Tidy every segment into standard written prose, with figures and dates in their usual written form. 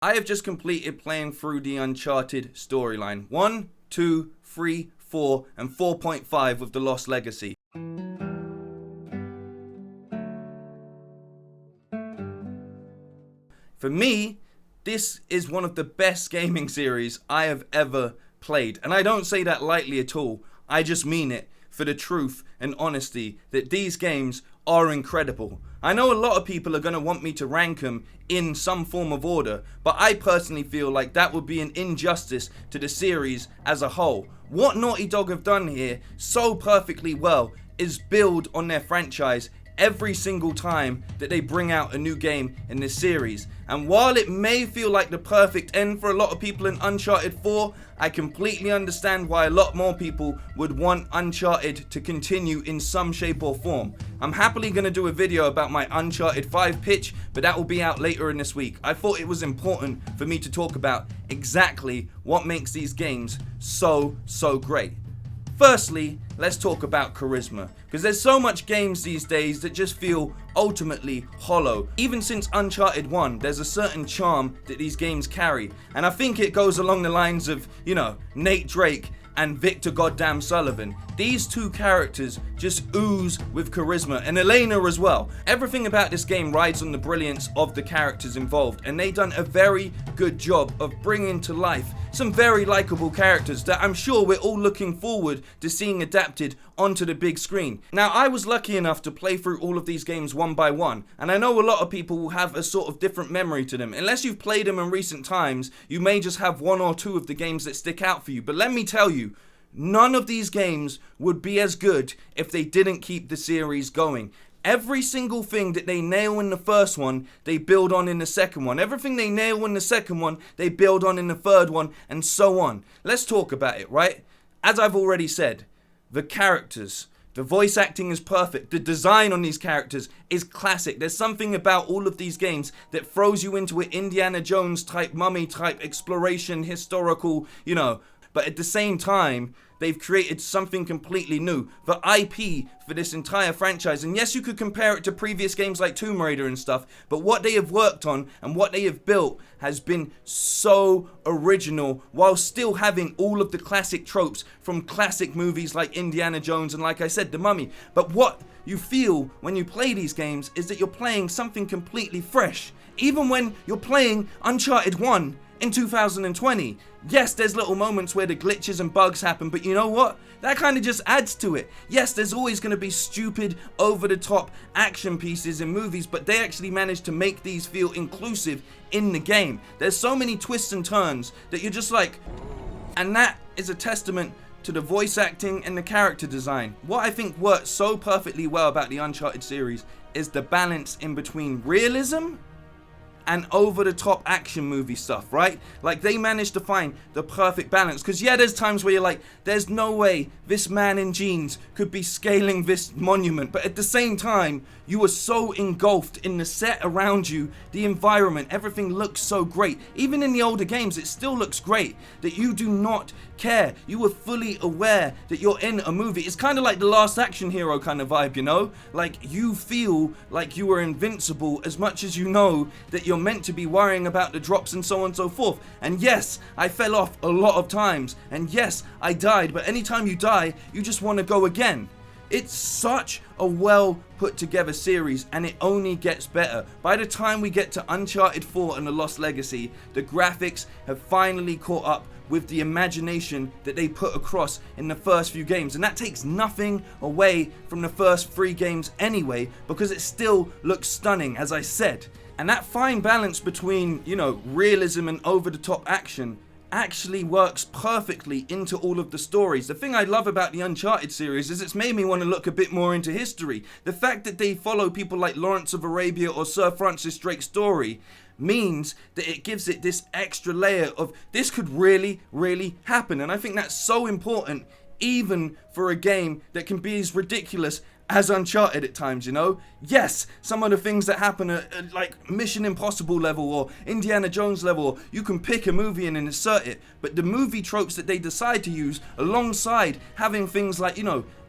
I have just completed playing through the Uncharted storyline. 1, 2, 3, 4, and 4.5 with the Lost Legacy. For me, this is one of the best gaming series I have ever played. And I don't say that lightly at all. I just mean it for the truth and honesty that these games are incredible. I know a lot of people are going to want me to rank them in some form of order, but I personally feel like that would be an injustice to the series as a whole. What Naughty Dog have done here so perfectly well is build on their franchise every single time that they bring out a new game in this series. And while it may feel like the perfect end for a lot of people in Uncharted 4, I completely understand why a lot more people would want Uncharted to continue in some shape or form. I'm happily going to do a video about my Uncharted 5 pitch, but that will be out later in this week. I thought it was important for me to talk about exactly what makes these games so great. Firstly, let's talk about charisma, because there's so much games these days that just feel ultimately hollow. Even since Uncharted 1, there's a certain charm that these games carry, and I think it goes along the lines of, Nate Drake and Victor Goddamn Sullivan. These two characters just ooze with charisma, and Elena as well. Everything about this game rides on the brilliance of the characters involved, and they done a very good job of bringing to life some very likable characters that I'm sure we're all looking forward to seeing adapted onto the big screen. Now, I was lucky enough to play through all of these games one by one, and I know a lot of people will have a sort of different memory to them. Unless you've played them in recent times, you may just have one or two of the games that stick out for you. But let me tell you, none of these games would be as good if they didn't keep the series going. Every single thing that they nail in the first one, they build on in the second one. Everything they nail in the second one, they build on in the third one, and so on. Let's talk about it, right? As I've already said, the characters, the voice acting is perfect. The design on these characters is classic. There's something about all of these games that throws you into an Indiana Jones type, mummy type exploration, historical, but at the same time, they've created something completely new. The IP for this entire franchise, and yes, you could compare it to previous games like Tomb Raider and stuff, but what they have worked on and what they have built has been so original, while still having all of the classic tropes from classic movies like Indiana Jones and, like I said, The Mummy. But what you feel when you play these games is that you're playing something completely fresh. Even when you're playing Uncharted 1 in 2020. Yes, there's little moments where the glitches and bugs happen, but you know what? That kind of just adds to it. Yes, there's always going to be stupid, over-the-top action pieces in movies, but they actually managed to make these feel inclusive in the game. There's so many twists and turns that you're just like, and that is a testament to the voice acting and the character design. What I think works so perfectly well about the Uncharted series is the balance in between realism and over-the-top action movie stuff, right? Like, they managed to find the perfect balance. Because, yeah, there's times where you're like, there's no way this man in jeans could be scaling this monument. But at the same time, you are so engulfed in the set around you, the environment, everything looks so great. Even in the older games, it still looks great that you do not care. You are fully aware that you're in a movie. It's kind of like the Last Action Hero kind of vibe, Like, you feel like you are invincible as much as you know that you're meant to be worrying about the drops and so on and so forth. And yes, I fell off a lot of times, and yes, I died, but anytime you die, you just want to go again. It's such a well put together series, and it only gets better. By the time we get to Uncharted 4 and the Lost Legacy, the graphics have finally caught up with the imagination that they put across in the first few games. And that takes nothing away from the first 3 games anyway, because it still looks stunning, as I said. And that fine balance between, realism and over-the-top action actually works perfectly into all of the stories. The thing I love about the Uncharted series is it's made me want to look a bit more into history. The fact that they follow people like Lawrence of Arabia or Sir Francis Drake's story means that it gives it this extra layer of this could really happen. And I think that's so important, even for a game that can be as ridiculous as Uncharted at times, Yes, some of the things that happen at like Mission Impossible level or Indiana Jones level, you can pick a movie and insert it, but the movie tropes that they decide to use alongside having things like,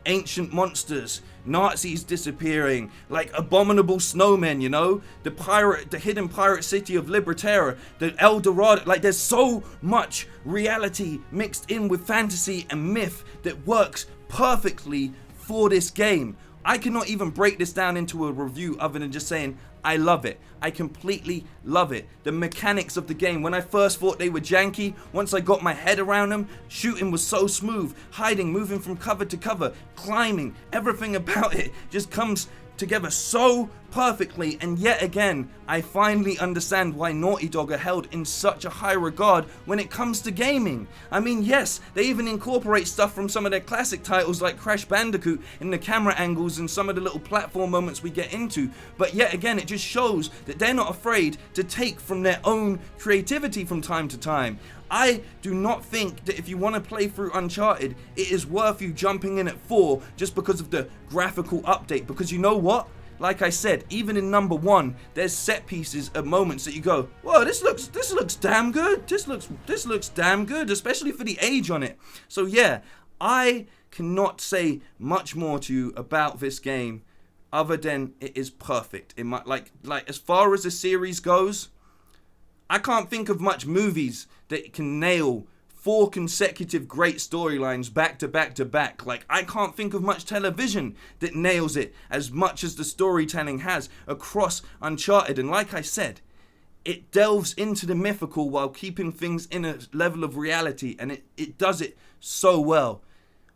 ancient monsters, Nazis disappearing, like abominable snowmen, you know, the hidden pirate city of Liberterra, the El Dorado. Like, there's so much reality mixed in with fantasy and myth that works perfectly for this game. I cannot even break this down into a review other than just saying I love it. I completely love it. The mechanics of the game, when I first thought they were janky, once I got my head around them, shooting was so smooth, hiding, moving from cover to cover, climbing, everything about it just comes together so perfectly. And yet again, I finally understand why Naughty Dog are held in such a high regard when it comes to gaming. I mean, yes, they even incorporate stuff from some of their classic titles like Crash Bandicoot in the camera angles and some of the little platform moments we get into, but yet again, it just shows that they're not afraid to take from their own creativity from time to time. I do not think that if you want to play through Uncharted, it is worth you jumping in at 4 just because of the graphical update, because you know what? Like I said, even in number 1, there's set pieces at moments that you go, whoa, this looks damn good. This looks damn good, especially for the age on it. So yeah, I cannot say much more to you about this game other than it is perfect. It might like as far as the series goes, I can't think of much movies that can nail 4 consecutive great storylines back to back to back. Like, I can't think of much television that nails it as much as the storytelling has across Uncharted. And like I said, it delves into the mythical while keeping things in a level of reality, and it does it so well.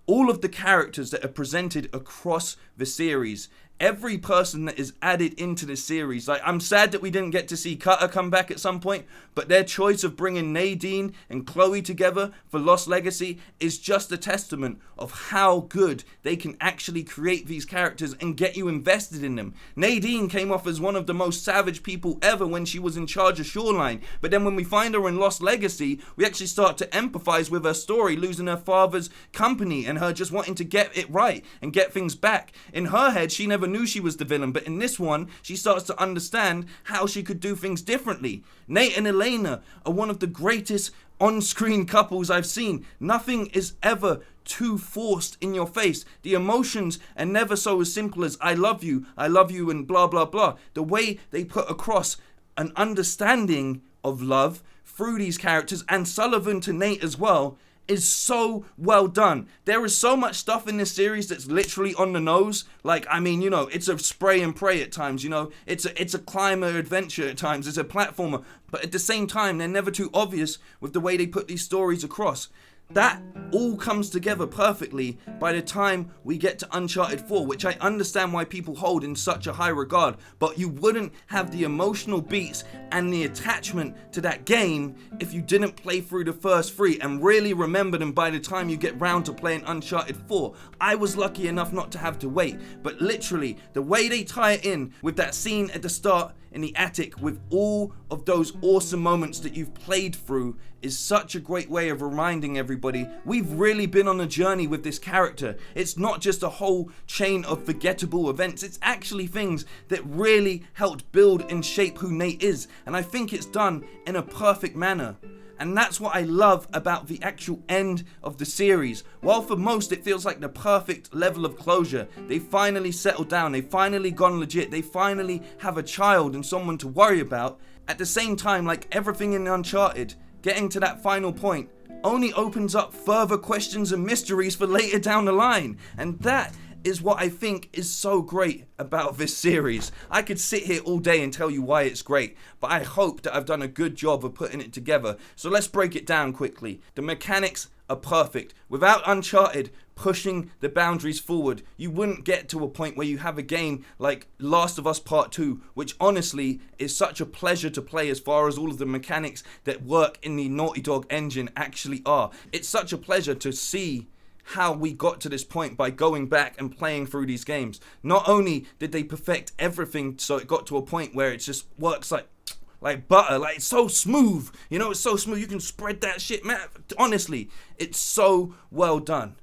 All of the characters that are presented across the series, every person that is added into the series, like, I'm sad that we didn't get to see Cutter come back at some point, but their choice of bringing Nadine and Chloe together for Lost Legacy is just a testament of how good they can actually create these characters and get you invested in them. Nadine came off as one of the most savage people ever when she was in charge of Shoreline, but then when we find her in Lost Legacy, we actually start to empathize with her story, losing her father's company and her just wanting to get it right and get things back. In her head, she never knew she was the villain, but in this one, she starts to understand how she could do things differently. Nate and Elena are one of the greatest on-screen couples I've seen. Nothing is ever too forced in your face. The emotions are never so as simple as I love you, and blah blah blah. The way they put across an understanding of love through these characters, and Sullivan to Nate as well, is so well done. There is so much stuff in this series that's literally on the nose. Like, I mean, you know, it's a spray and pray at times, you know, it's a climber adventure at times, it's a platformer, but at the same time, they're never too obvious with the way they put these stories across. That all comes together perfectly by the time we get to Uncharted 4, which I understand why people hold in such a high regard, but you wouldn't have the emotional beats and the attachment to that game if you didn't play through the first 3 and really remember them by the time you get round to playing Uncharted 4. I was lucky enough not to have to wait, but literally, the way they tie it in with that scene at the start in the attic with all of those awesome moments that you've played through is such a great way of reminding everybody we've really been on a journey with this character. It's not just a whole chain of forgettable events, it's actually things that really helped build and shape who Nate is, and I think it's done in a perfect manner. And that's what I love about the actual end of the series. While for most it feels like the perfect level of closure, they finally settled down, they finally gone legit, they finally have a child and someone to worry about. At the same time, like everything in Uncharted, getting to that final point only opens up further questions and mysteries for later down the line. And that is what I think is so great about this series. I could sit here all day and tell you why it's great, but I hope that I've done a good job of putting it together. So let's break it down quickly. The mechanics are perfect. Without Uncharted pushing the boundaries forward, you wouldn't get to a point where you have a game like Last of Us Part 2, which honestly is such a pleasure to play as far as all of the mechanics that work in the Naughty Dog engine actually are. It's such a pleasure to see how we got to this point by going back and playing through these games. Not only did they perfect everything so it got to a point where it just works like butter, like it's so smooth, you know, it's so smooth, you can spread that shit, man. Honestly, it's so well done.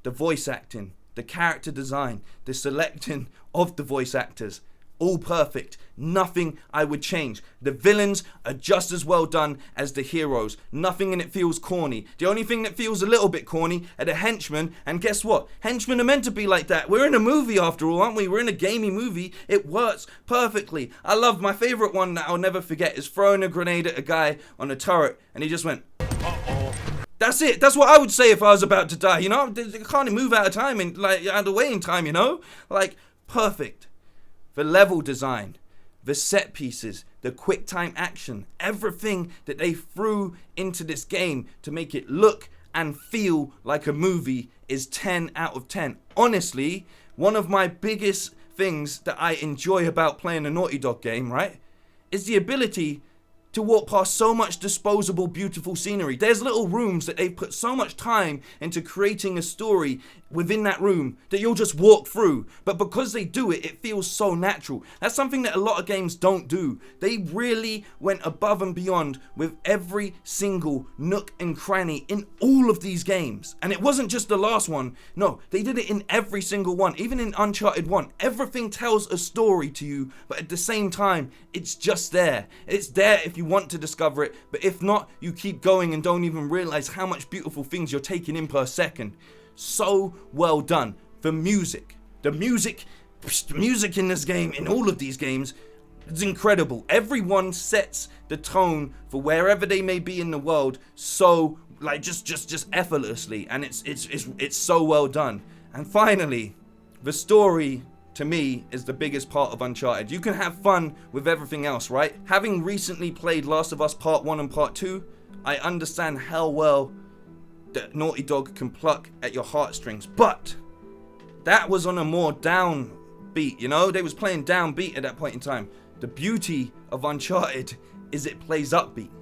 The voice acting, the character design, the selecting of the voice actors, all perfect. Nothing I would change. The villains are just as well done as the heroes. Nothing in it feels corny. The only thing that feels a little bit corny are the henchmen, and guess what? Henchmen are meant to be like that. We're in a movie after all, aren't we? We're in a gamey movie. It works perfectly. I love my favorite one that I'll never forget is throwing a grenade at a guy on a turret, and he just went, uh-oh. That's it. That's what I would say if I was about to die, you know? I can't move out of time, and like out of way in time, you know? Like, perfect. The level design, the set pieces, the quick time action, everything that they threw into this game to make it look and feel like a movie is 10 out of 10. Honestly, one of my biggest things that I enjoy about playing a Naughty Dog game, right, is the ability to walk past so much disposable, beautiful scenery. There's little rooms that they've put so much time into creating a story within that room that you'll just walk through. But because they do it, it feels so natural. That's something that a lot of games don't do. They really went above and beyond with every single nook and cranny in all of these games. And it wasn't just the last one. No, they did it in every single one. Even in Uncharted 1, everything tells a story to you, but at the same time, it's just there. It's there if you want to discover it, but if not, you keep going and don't even realize how much beautiful things you're taking in per second. So well done. The music in this game, in all of these games, is incredible. Everyone sets the tone for wherever they may be in the world, so like just effortlessly, and it's so well done. And finally, the story, to me, is the biggest part of Uncharted. You can have fun with everything else, right? Having recently played Last of Us Part 1 and Part 2, I understand how well that Naughty Dog can pluck at your heartstrings, but that was on a more down beat, you know? They was playing downbeat at that point in time. The beauty of Uncharted is it plays upbeat.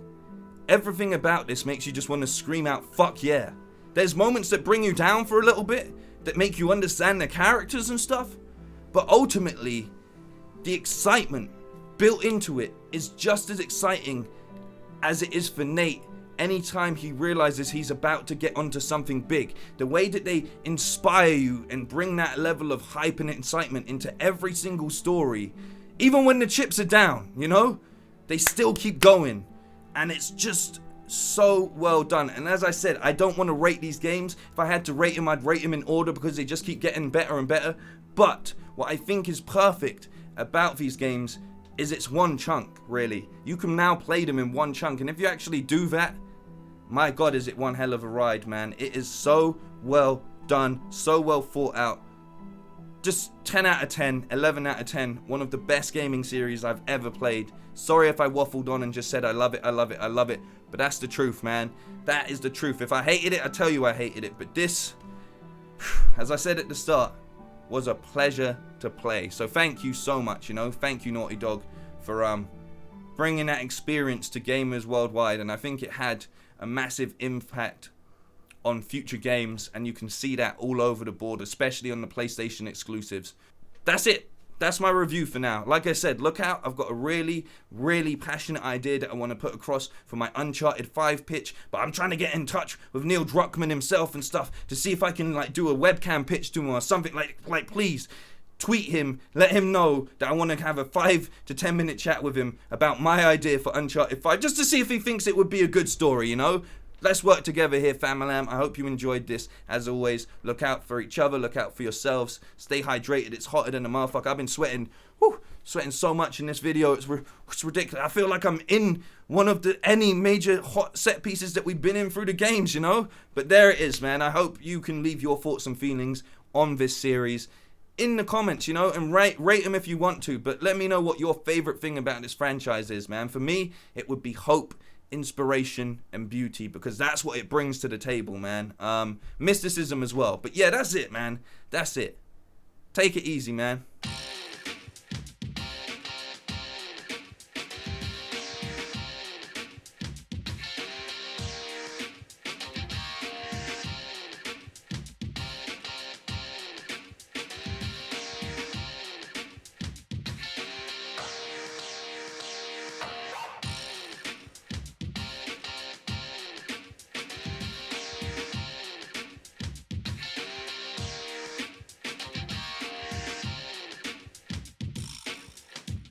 Everything about this makes you just want to scream out, fuck yeah. There's moments that bring you down for a little bit, that make you understand the characters and stuff, but ultimately, the excitement built into it is just as exciting as it is for Nate anytime he realizes he's about to get onto something big. The way that they inspire you and bring that level of hype and excitement into every single story, even when the chips are down, you know, they still keep going, and it's just so well done. And as I said, I don't want to rate these games. If I had to rate them, I'd rate them in order because they just keep getting better and better. But what I think is perfect about these games is it's one chunk, really. You can now play them in one chunk, and if you actually do that, my God, is it one hell of a ride, man. It is so well done, so well thought out. Just 10 out of 10, 11 out of 10. One of the best gaming series I've ever played. Sorry if I waffled on and just said I love it, I love it, I love it. But that's the truth, man. That is the truth. If I hated it, I tell you I hated it. But this, as I said at the start, was a pleasure to play. So thank you so much, you know. Thank you, Naughty Dog, for bringing that experience to gamers worldwide. And I think it had a massive impact on future games, and you can see that all over the board, especially on the PlayStation exclusives. That's it. That's my review for now. Like I said, look out. I've got a really, really passionate idea that I want to put across for my Uncharted 5 pitch, but I'm trying to get in touch with Neil Druckmann himself and stuff to see if I can like do a webcam pitch to him or something. Like please tweet him, let him know that I want to have a 5 to 10 minute chat with him about my idea for Uncharted 5, just to see if he thinks it would be a good story, you know? Let's work together here, fam-a-lam. I hope you enjoyed this. As always, look out for each other, look out for yourselves, stay hydrated. It's hotter than a motherfucker. I've been sweating so much in this video. It's ridiculous. I feel like I'm in one of any major hot set pieces that we've been in through the games, you know? But there it is, man. I hope you can leave your thoughts and feelings on this series in the comments, you know, and rate them if you want to, but let me know what your favorite thing about this franchise is, man. For me, it would be hope, inspiration, and beauty, because that's what it brings to the table, man. Mysticism as well. But yeah, that's it, man. That's it. Take it easy, man.